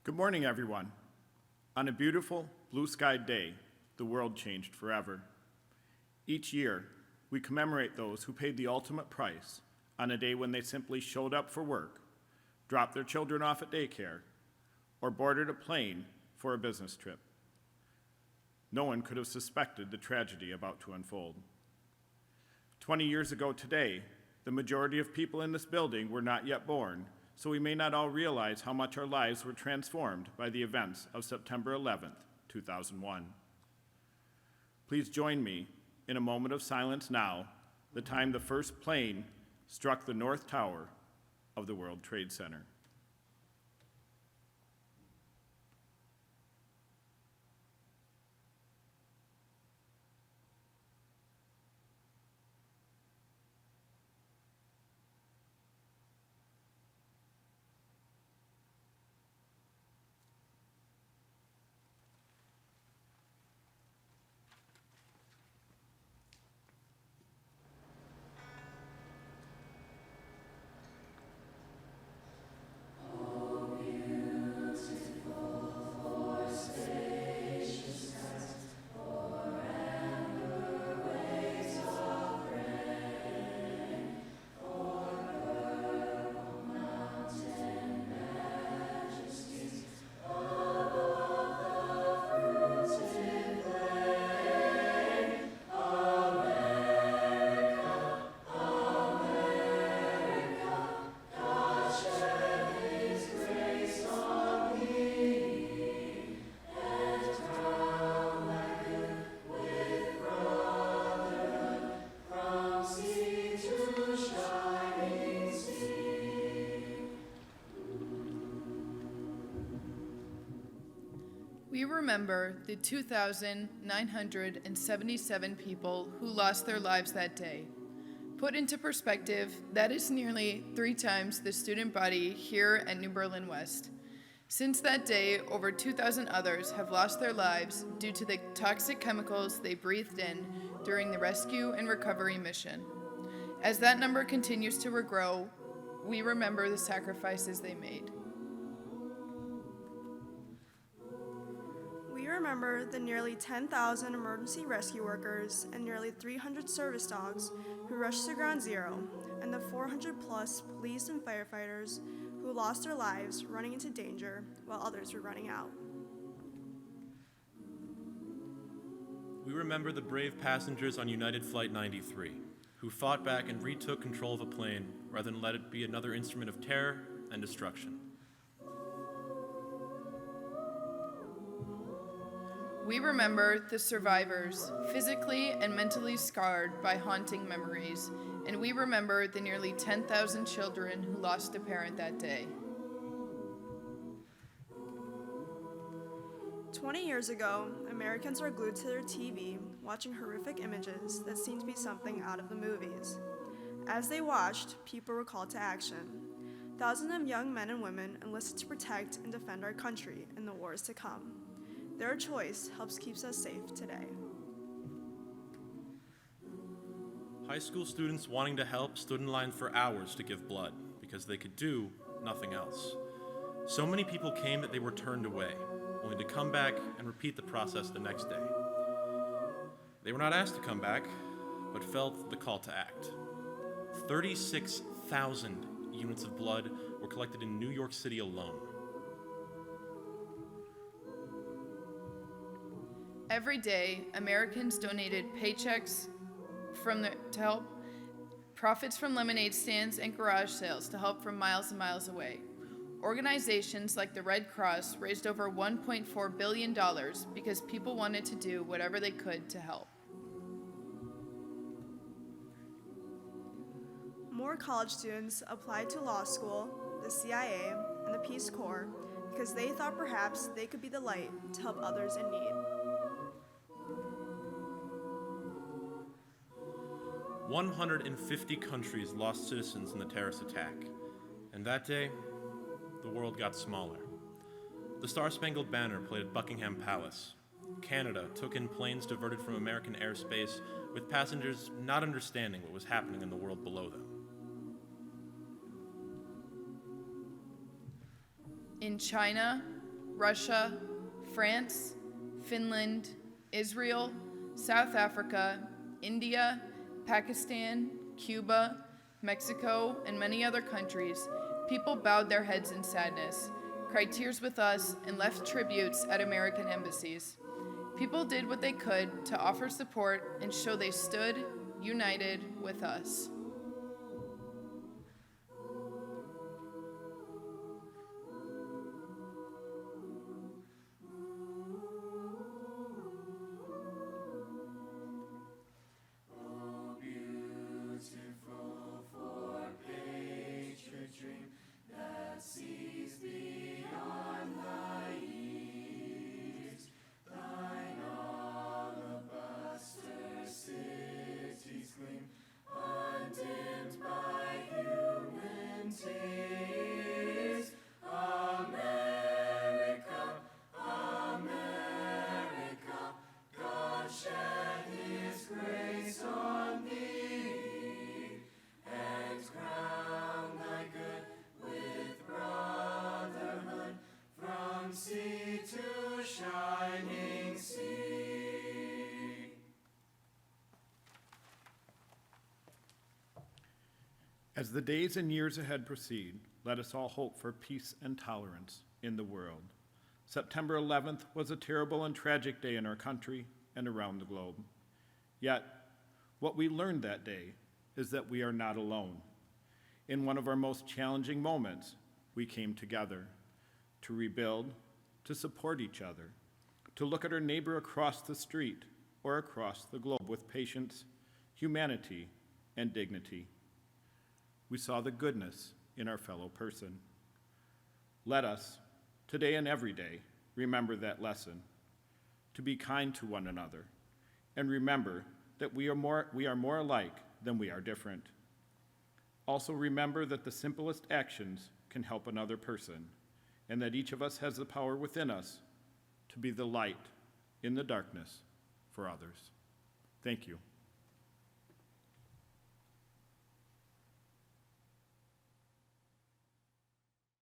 Good morning, everyone. On a beautiful, blue-skied day, the world changed forever. Each year, we commemorate those who paid the ultimate price on a day when they simply showed up for work, dropped their children off at daycare, or boarded a plane for a business trip. No one could have suspected the tragedy about to unfold. 20 years ago today, the majority of people in this building were not yet born, so we may not all realize how much our lives were transformed by the events of September 11th, 2001. Please join me in a moment of silence now, the time the first plane struck the North Tower of the World Trade Center. We remember the 2,977 people who lost their lives that day. Put into perspective, that is nearly 3 times the student body here at New Berlin West. Since that day, over 2,000 others have lost their lives due to the toxic chemicals they breathed in during the rescue and recovery mission. As that number continues to grow, we remember the sacrifices they made. We remember the nearly 10,000 emergency rescue workers and nearly 300 service dogs who rushed to Ground Zero, and the 400-plus police and firefighters who lost their lives running into danger while others were running out. We remember the brave passengers on United Flight 93, who fought back and retook control of a plane rather than let it be another instrument of terror and destruction. We remember the survivors, physically and mentally scarred by haunting memories, and we remember the nearly 10,000 children who lost a parent that day. 20 years ago, Americans were glued to their TV, watching horrific images that seemed to be something out of the movies. As they watched, people were called to action. Thousands of young men and women enlisted to protect and defend our country in the wars to come. Their choice helps keep us safe today. High school students wanting to help stood in line for hours to give blood because they could do nothing else. So many people came that they were turned away, only to come back and repeat the process the next day. They were not asked to come back, but felt the call to act. 36,000 units of blood were collected in New York City alone. Every day, Americans donated paychecks to help, profits from lemonade stands and garage sales to help from miles and miles away. Organizations like the Red Cross raised over $1.4 billion because people wanted to do whatever they could to help. More college students applied to law school, the CIA, and the Peace Corps because they thought perhaps they could be the light to help others in need. 150 countries lost citizens in the terrorist attack, and that day, the world got smaller. The Star-Spangled Banner played at Buckingham Palace. Canada took in planes diverted from American airspace with passengers not understanding what was happening in the world below them. In China, Russia, France, Finland, Israel, South Africa, India, Pakistan, Cuba, Mexico, and many other countries, people bowed their heads in sadness, cried tears with us, and left tributes at American embassies. People did what they could to offer support and show they stood united with us. As the days and years ahead proceed, let us all hope for peace and tolerance in the world. September 11th was a terrible and tragic day in our country and around the globe. Yet, what we learned that day is that we are not alone. In one of our most challenging moments, we came together to rebuild, to support each other, to look at our neighbor across the street or across the globe with patience, humanity, and dignity. We saw the goodness in our fellow person. Let us, today and every day, remember that lesson, to be kind to one another, and remember that we are more alike than we are different. Also remember that the simplest actions can help another person, and that each of us has the power within us to be the light in the darkness for others. Thank you.